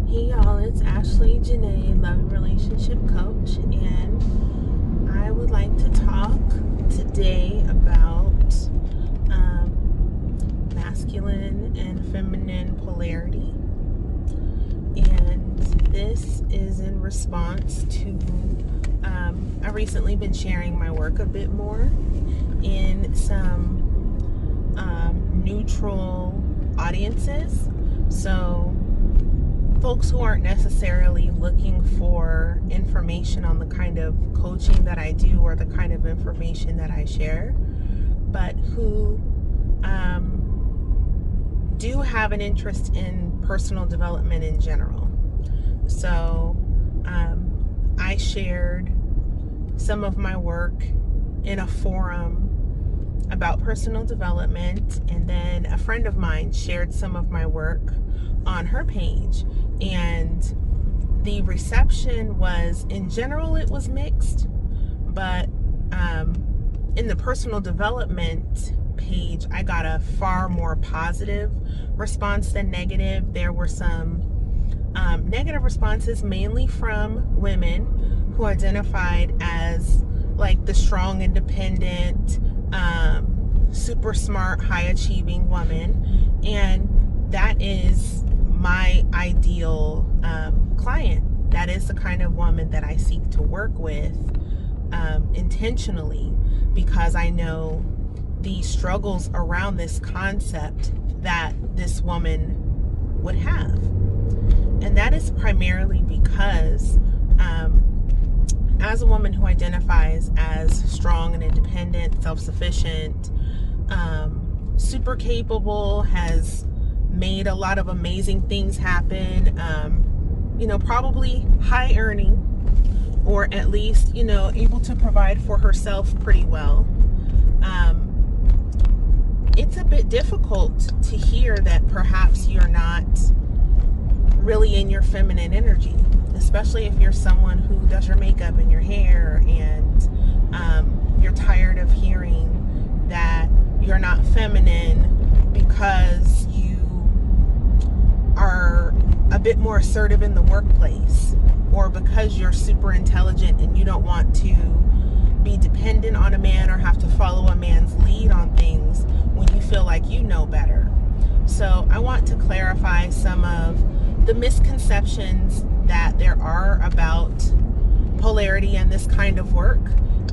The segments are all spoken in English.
Hey y'all, it's Ashley Janae, love and relationship coach, and I would like to talk today about masculine and feminine polarity. And this is in response to I've recently been sharing my work a bit more in some neutral audiences. So folks who aren't necessarily looking for information on the kind of coaching that I do or the kind of information that I share, but who do have an interest in personal development in general. So I shared some of my work in a forum about personal development, and then a friend of mine shared some of my work on her page, and the reception was, in general, it was mixed, but in the personal development page I got a far more positive response than negative. There were some negative responses, mainly from women who identified as like the strong, independent, super smart, high achieving woman, and that is my ideal client. That is the kind of woman that I seek to work with intentionally, because I know the struggles around this concept that this woman would have. And that is primarily because as a woman who identifies as strong and independent, self-sufficient, super capable, has made a lot of amazing things happen, probably high earning, or at least, able to provide for herself pretty well. It's a bit difficult to hear that perhaps you're not really in your feminine energy, especially if you're someone who does your makeup and your hair, and you're tired of hearing that you're not feminine because you are a bit more assertive in the workplace, or because you're super intelligent and you don't want to be dependent on a man or have to follow a man's lead on things when you feel like you know better. So I want to clarify some of the misconceptions that there are about polarity and this kind of work,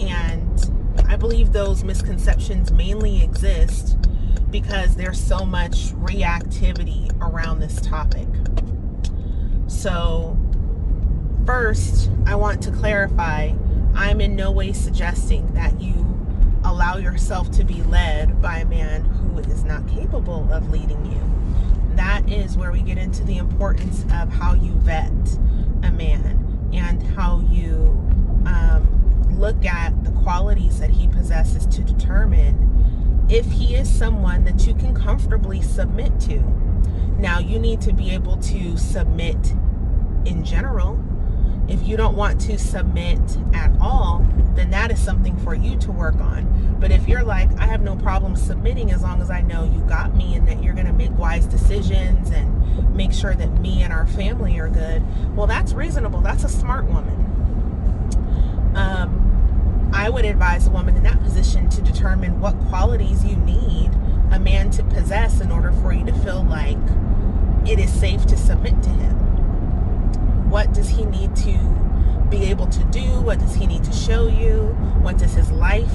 and I believe those misconceptions mainly exist because there's so much reactivity around this topic. So first, I want to clarify, I'm in no way suggesting that you allow yourself to be led by a man who is not capable of leading you. That is where we get into the importance of how you vet a man and how you look at the qualities that he possesses to determine if he is someone that you can comfortably submit to. Now, you need to be able to submit in general. If you don't want to submit at all, then that is something for you to work on. But if you're like, I have no problem submitting as long as I know you got me and that you're going to make wise decisions and make sure that me and our family are good, well, that's reasonable. That's a smart woman. I would advise a woman in that position to determine what qualities you need a man to possess in order for you to feel like it is safe to submit to him. What does he need to be able to do? What does he need to show you? What does his life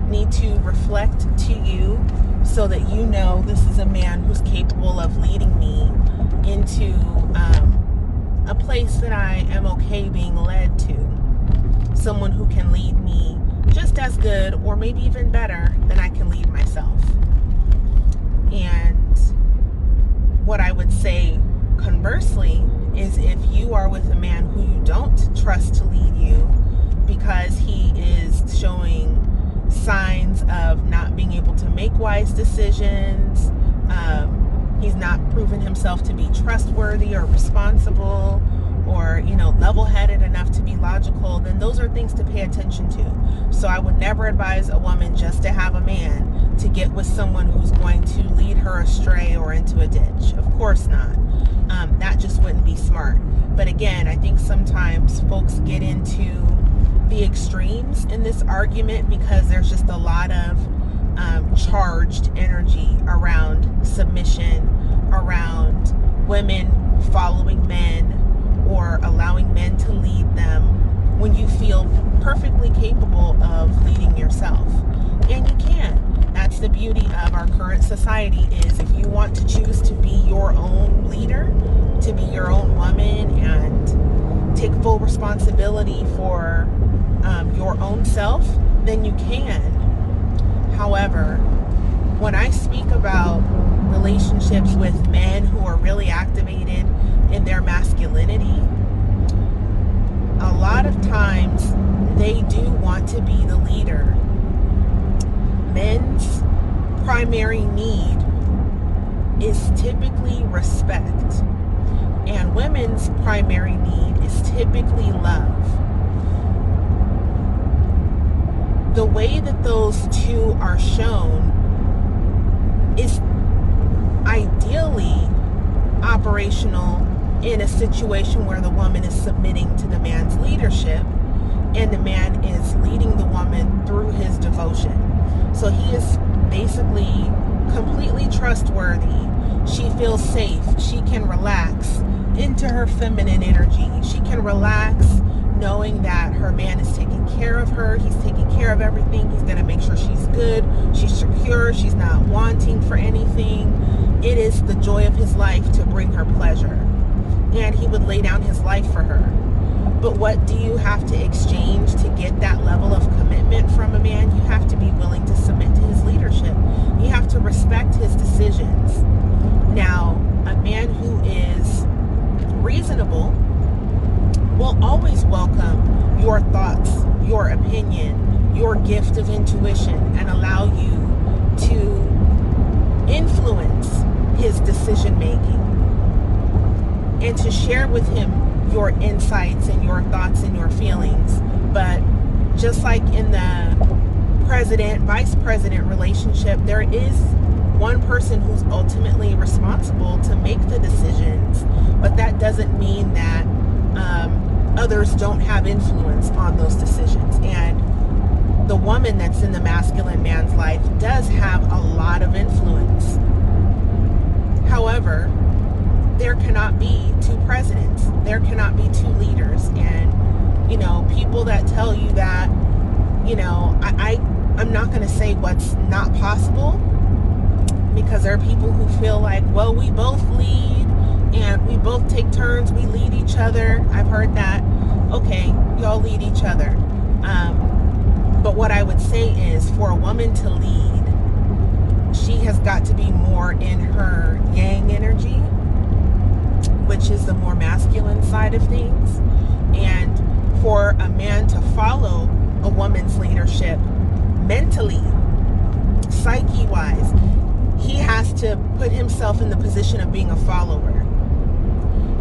need to reflect to you so that you know this is a man who's capable of leading me into a place that I am okay being led to? Someone who can lead me just as good or maybe even better than I can lead myself. And what I would say conversely is, if you are with a man who you don't trust to lead you because he is showing signs of not being able to make wise decisions, he's not proven himself to be trustworthy or responsible, or level-headed enough to be logical, then those are things to pay attention to. So I would never advise a woman just to have a man to get with someone who's going to lead her astray or into a ditch. Of course not. that just wouldn't be smart. But again, I think sometimes folks get into the extremes in this argument because there's just a lot of charged energy around submission, around women following men or allowing men to lead them when you feel perfectly capable of leading yourself. And you can. That's the beauty of our current society, is if you want to choose to be your own leader, to be your own woman and take full responsibility for your own self, then you can. However, when I speak about relationships with men who are really activated in their masculinity, a lot of times they do want to be the leader. Men's primary need is typically respect, and women's primary need is typically love. The way that those two are shown is ideally operational in a situation where the woman is submitting to the man's leadership and the man is leading the woman through his devotion. So he is basically completely trustworthy. She feels safe. She can relax into her feminine energy. She can relax knowing that her man is taking care of her. He's taking care of everything. He's going to make sure she's good. She's secure. She's not wanting for anything. It is the joy of his life to bring her pleasure. And he would lay down his life for her. But what do you have to exchange to get that level of commitment from a man? You have to be willing to submit to his leadership. You have to respect his decisions. Now, a man who is reasonable will always welcome your thoughts, your opinion, your gift of intuition, and allow you to influence his decision making and to share with him your insights and your thoughts and your feelings. But just like in the president-vice president relationship, there is one person who's ultimately responsible to make the decisions, but that doesn't mean that others don't have influence on those decisions. And the woman that's in the masculine man's life does have a lot of influence. However, there cannot be two presidents. There cannot be two leaders. And, people that tell you that, I'm not going to say what's not possible, because there are people who feel like, well, we both lead and we both take turns, we lead each other. I've heard that. Okay, y'all lead each other. But what I would say is, for a woman to lead, she has got to be more in her yang energy, which is the more masculine side of things. And for a man to follow a woman's leadership mentally, psyche-wise, he has to put himself in the position of being a follower.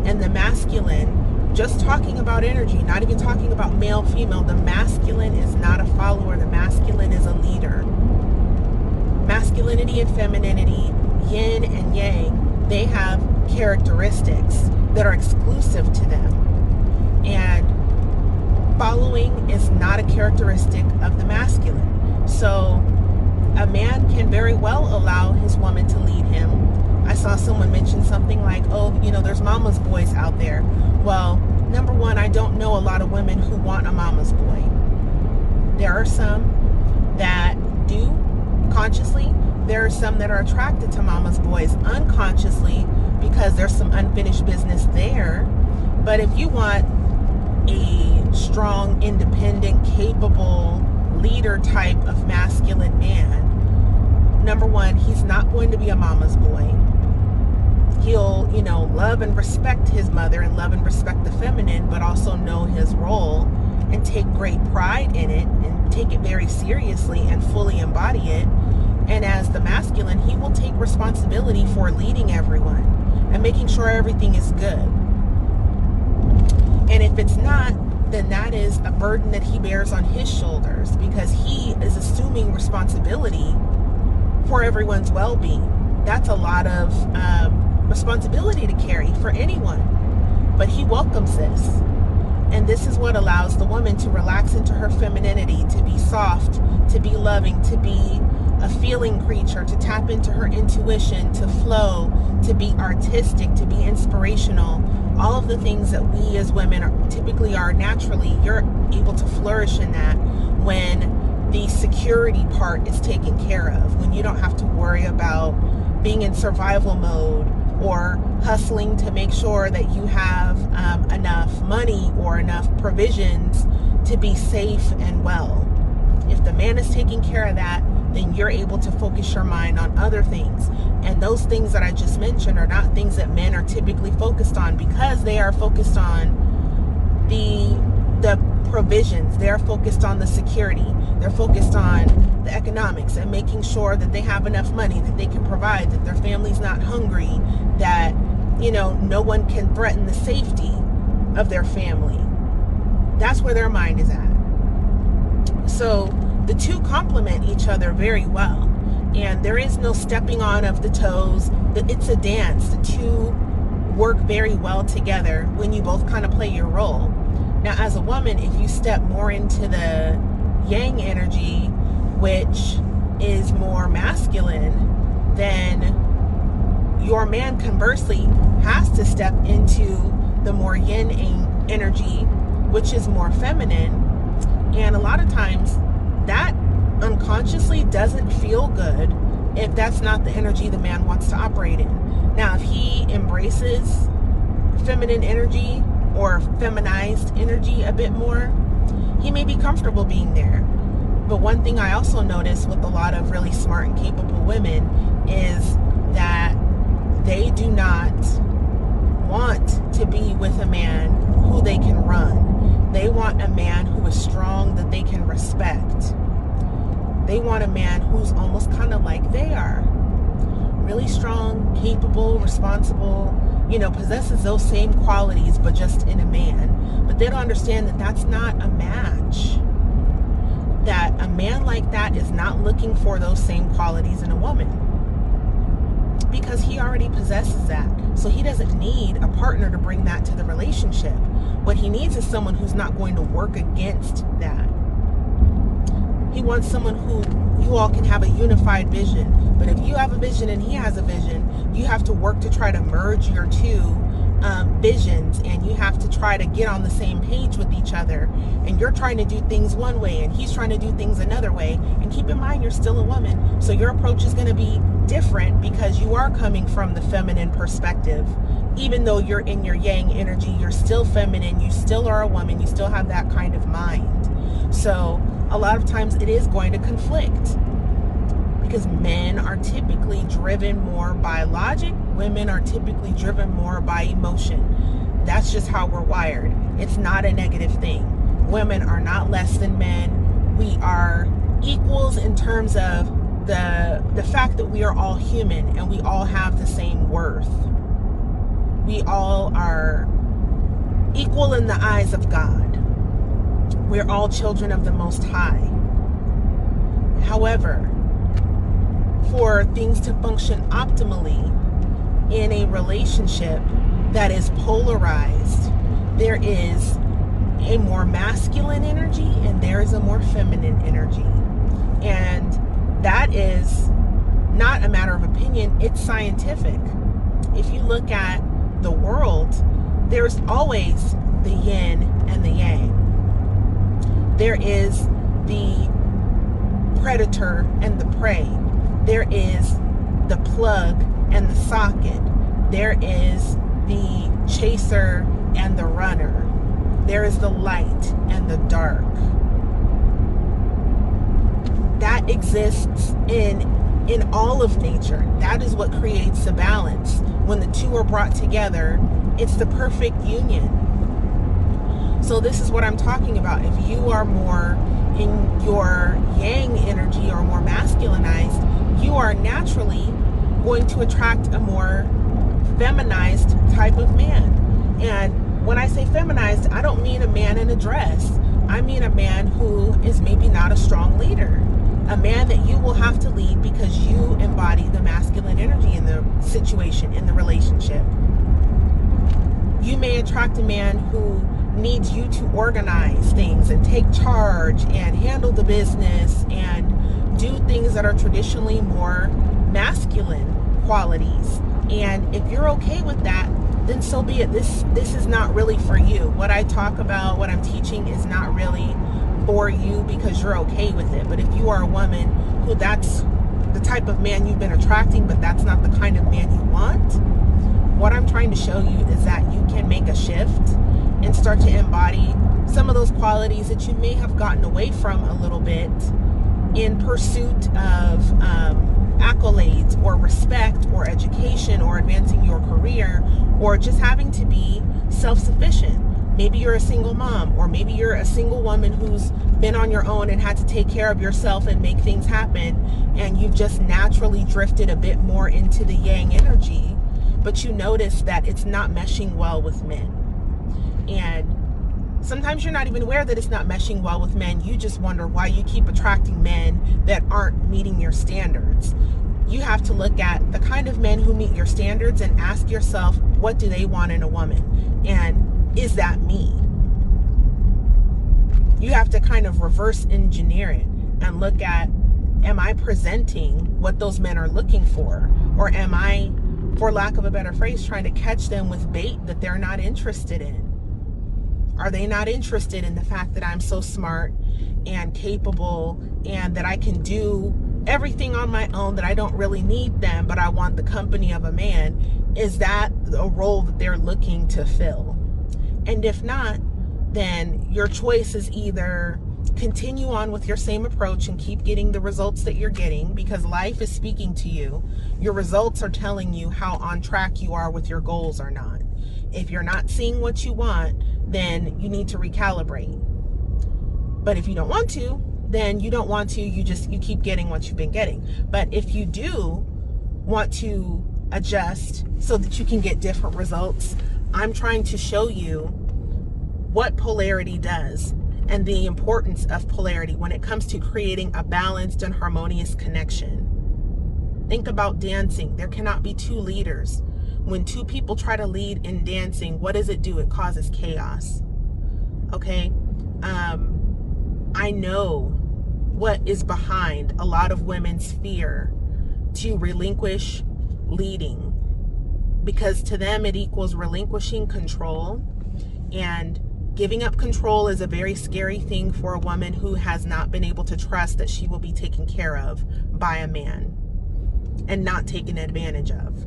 And the masculine, just talking about energy, not even talking about male, female, the masculine is not a follower. The masculine is a leader. Masculinity and femininity, yin and yang, they have characteristics that are exclusive to them. And following is not a characteristic of the masculine. So a man can very well allow his woman to lead him. I saw someone mention something like, there's mama's boys out there. Well, number one, I don't know a lot of women who want a mama's boy. There are some that do consciously. There are some that are attracted to mama's boys unconsciously because there's some unfinished business there. But if you want a strong, independent, capable leader type of masculine man, number one, he's not going to be a mama's boy. He'll, love and respect his mother and love and respect the feminine, but also know his role and take great pride in it and take it very seriously and fully embody it. And as the masculine, he will take responsibility for leading everyone and making sure everything is good. And if it's not, then that is a burden that he bears on his shoulders, because he is assuming responsibility for everyone's well-being. That's a lot of responsibility to carry for anyone. But he welcomes this. And this is what allows the woman to relax into her femininity, to be soft, to be loving, to be a feeling creature, to tap into her intuition, to flow, to be artistic, to be inspirational. All of the things that we as women typically are naturally, you're able to flourish in that when the security part is taken care of, when you don't have to worry about being in survival mode or hustling to make sure that you have enough money or enough provisions to be safe and well. If the man is taking care of that, then you're able to focus your mind on other things. And those things that I just mentioned are not things that men are typically focused on, because they are focused on the provisions. They're focused on the security. They're focused on the economics and making sure that they have enough money, that they can provide, that their family's not hungry, that, no one can threaten the safety of their family. That's where their mind is at. So the two complement each other very well. And there is no stepping on of the toes. It's a dance. The two work very well together when you both kind of play your role. Now, as a woman, if you step more into the yang energy, which is more masculine, then your man conversely has to step into the more yin energy, which is more feminine. And a lot of times that unconsciously doesn't feel good if that's not the energy the man wants to operate in. Now, if he embraces feminine energy or feminized energy a bit more, he may be comfortable being there. But one thing I also notice with a lot of really smart and capable women is that they do not want to be with a man who they can run. They want a man who is strong, that they can respect. They want a man who's almost kind of like they are. Really strong, capable, responsible, possesses those same qualities, but just in a man. But they don't understand that that's not a match. That a man like that is not looking for those same qualities in a woman, because he already possesses that. So he doesn't need a partner to bring that to the relationship. What he needs is someone who's not going to work against that. He wants someone who you all can have a unified vision. But if you have a vision and he has a vision, you have to work to try to merge your two visions, and you have to try to get on the same page with each other. And you're trying to do things one way and he's trying to do things another way. And keep in mind, you're still a woman, so your approach is going to be different because you are coming from the feminine perspective. Even though you're in your yang energy, you're still feminine, you still are a woman, you still have that kind of mind. So a lot of times it is going to conflict, because men are typically driven more by logic, women are typically driven more by emotion. That's just how we're wired. It's not a negative thing. Women are not less than men. We are equals in terms of the fact that we are all human and we all have the same worth. We all are equal in the eyes of God. We're all children of the Most High. However, for things to function optimally in a relationship that is polarized, there is a more masculine energy and there is a more feminine energy. And that is not a matter of opinion, it's scientific. If you look at the world, there's always the yin and the yang. There is the predator and the prey. There is the plug and the socket. There is the chaser and the runner. There is the light and the dark. That exists in all of nature. That is what creates the balance. When the two are brought together, it's the perfect union. So this is what I'm talking about. If you are more in your yang energy or more masculinized, you are naturally going to attract a more feminized type of man. And when I say feminized, I don't mean a man in a dress. I mean a man who is maybe not a strong leader. A man that you will have to lead because you embody the masculine energy in the situation, in the relationship. You may attract a man who needs you to organize things and take charge and handle the business and do things that are traditionally more masculine qualities. And if you're okay with that, then so be it. This is not really for you. What I talk about, what I'm teaching is not really for you because you're okay with it. But if you are a woman who that's the type of man you've been attracting, but that's not the kind of man you want, what I'm trying to show you is that you can make a shift and start to embody some of those qualities that you may have gotten away from a little bit in pursuit of accolades or respect or education or advancing your career or just having to be self-sufficient. Maybe you're a single mom, or maybe you're a single woman who's been on your own and had to take care of yourself and make things happen, and you've just naturally drifted a bit more into the yang energy, but you notice that it's not meshing well with men. And sometimes you're not even aware that it's not meshing well with men. You just wonder why you keep attracting men that aren't meeting your standards. You have to look at the kind of men who meet your standards and ask yourself, what do they want in a woman? And is that me? You have to kind of reverse engineer it and look at, am I presenting what those men are looking for? Or am I, for lack of a better phrase, trying to catch them with bait that they're not interested in? Are they not interested in the fact that I'm so smart and capable and that I can do everything on my own, that I don't really need them, but I want the company of a man? Is that a role that they're looking to fill? And if not, then your choice is either continue on with your same approach and keep getting the results that you're getting because life is speaking to you. Your results are telling you how on track you are with your goals or not. If you're not seeing what you want, then you need to recalibrate. But if you don't want to, then you don't want to. You keep getting what you've been getting. But if you do want to adjust so that you can get different results, I'm trying to show you what polarity does and the importance of polarity when it comes to creating a balanced and harmonious connection. Think about dancing. There cannot be two leaders. When two people try to lead in dancing, what does it do? It causes chaos. Okay? I know what is behind a lot of women's fear to relinquish leading, because to them it equals relinquishing control, and giving up control is a very scary thing for a woman who has not been able to trust that she will be taken care of by a man and not taken advantage of.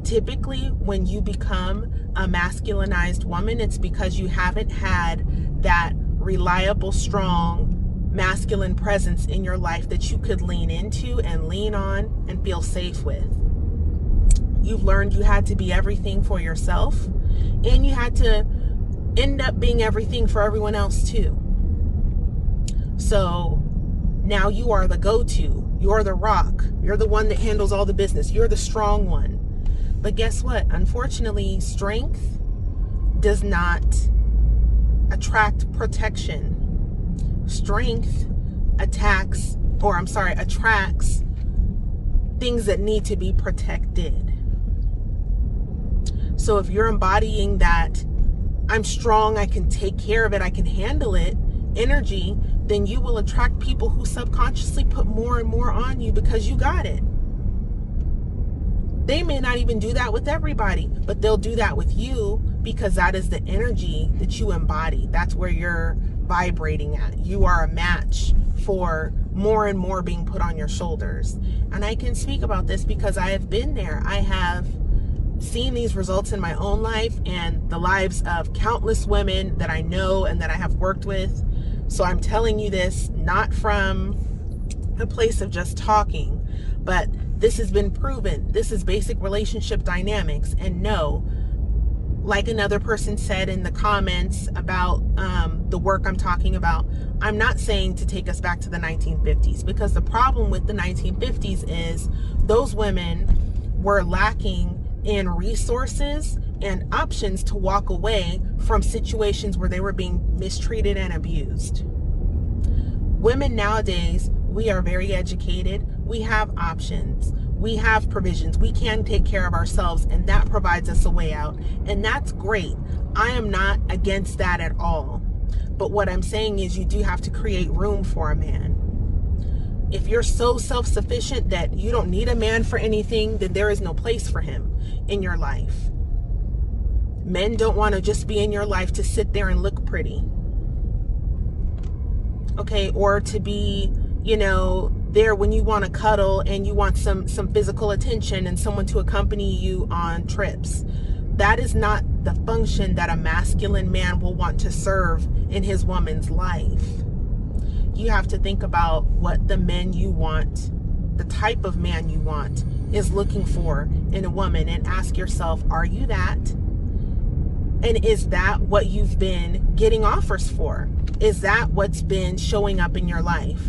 Typically, when you become a masculinized woman, it's because you haven't had that reliable, strong, masculine presence in your life that you could lean into and lean on and feel safe with. You've learned you had to be everything for yourself, and you had to end up being everything for everyone else too. So now you are the go-to. You're the rock. You're the one that handles all the business. You're the strong one. But guess what? Unfortunately, strength does not attract protection. Strength attracts things that need to be protected. So if you're embodying that I'm strong, I can take care of it, I can handle it energy, then you will attract people who subconsciously put more and more on you because you got it. They may not even do that with everybody, but they'll do that with you because that is the energy that you embody. That's where you're vibrating at. You are a match for more and more being put on your shoulders. And I can speak about this because I have been there. I have seen these results in my own life and the lives of countless women that I know and that I have worked with. So I'm telling you this not from a place of just talking, but this has been proven. This is basic relationship dynamics. And no, like another person said in the comments about the work I'm talking about, I'm not saying to take us back to the 1950s, because the problem with the 1950s is those women were lacking in resources and options to walk away from situations where they were being mistreated and abused. Women nowadays We are very educated. We have options. We have provisions. We can take care of ourselves, and that provides us a way out. And that's great. I am not against that at all. But what I'm saying is you do have to create room for a man. If you're so self-sufficient that you don't need a man for anything, then there is no place for him in your life. Men don't want to just be in your life to sit there and look pretty. Okay, or to be, there when you want to cuddle and you want some physical attention and someone to accompany you on trips. That is not the function that a masculine man will want to serve in his woman's life. You have to think about what the men you want, the type of man you want, is looking for in a woman, and ask yourself, are you that? And is that what you've been getting offers for? Is that what's been showing up in your life?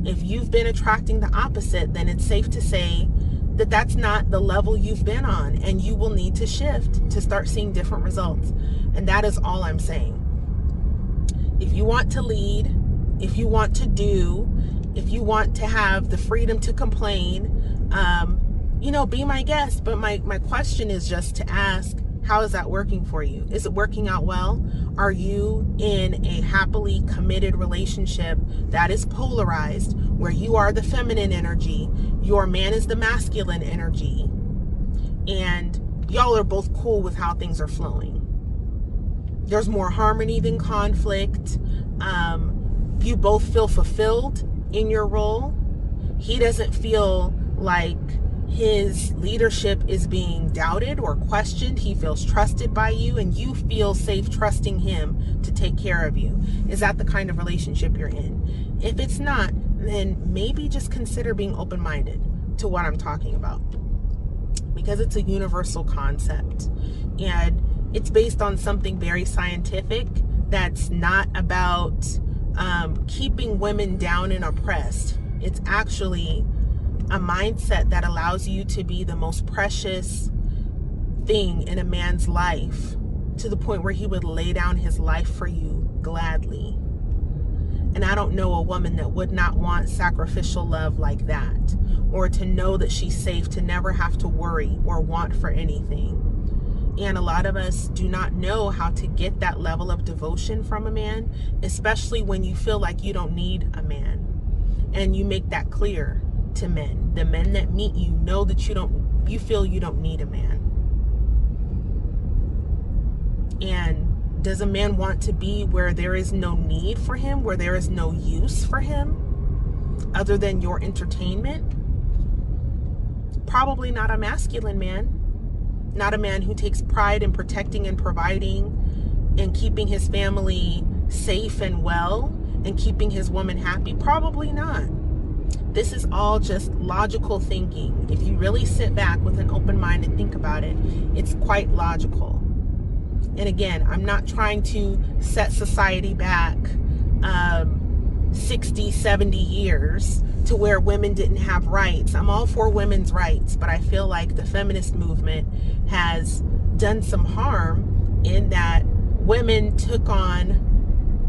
If you've been attracting the opposite, then it's safe to say that that's not the level you've been on, and you will need to shift to start seeing different results. And that is all I'm saying. If you want to lead, if you want to do, if you want to have the freedom to complain, be my guest. But my question is just to ask, how is that working for you? Is it working out well? Are you in a happily committed relationship that is polarized, where you are the feminine energy, your man is the masculine energy, and y'all are both cool with how things are flowing? There's more harmony than conflict. You both feel fulfilled in your role. He doesn't feel like his leadership is being doubted or questioned. He feels trusted by you, and you feel safe trusting him to take care of you. Is that the kind of relationship you're in? If it's not, then maybe just consider being open-minded to what I'm talking about, because it's a universal concept, and it's based on something very scientific that's not about keeping women down and oppressed. It's actually a mindset that allows you to be the most precious thing in a man's life, to the point where he would lay down his life for you gladly. And I don't know a woman that would not want sacrificial love like that, or to know that she's safe, to never have to worry or want for anything. And a lot of us do not know how to get that level of devotion from a man, especially when you feel like you don't need a man. And you make that clear to men. The men that meet you know that you feel you don't need a man. And does a man want to be where there is no need for him, where there is no use for him other than your entertainment? Probably not a masculine man. Not a man who takes pride in protecting and providing and keeping his family safe and well and keeping his woman happy. Probably not. This is all just logical thinking. If you really sit back with an open mind and think about it, it's quite logical. And again, I'm not trying to set society back 60, 70 years to where women didn't have rights. I'm all for women's rights, but I feel like the feminist movement has done some harm in that women took on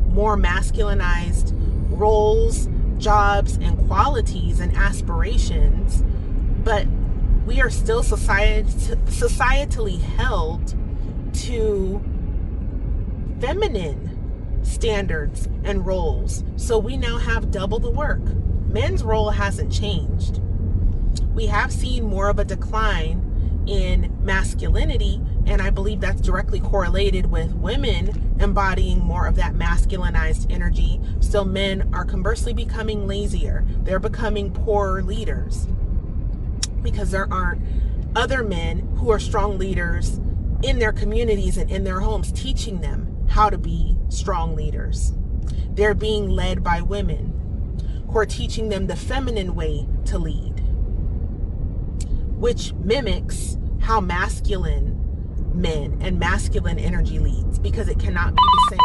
more masculinized roles, jobs, and qualities and aspirations, but we are still societally held to feminine standards and roles. So we now have double the work. Men's role hasn't changed. We have seen more of a decline in masculinity, and I believe that's directly correlated with women embodying more of that masculinized energy. So men are conversely becoming lazier. They're becoming poorer leaders because there aren't other men who are strong leaders in their communities and in their homes teaching them how to be strong leaders. They're being led by women who are teaching them the feminine way to lead, which mimics how masculine men and masculine energy leads, because it cannot be the same.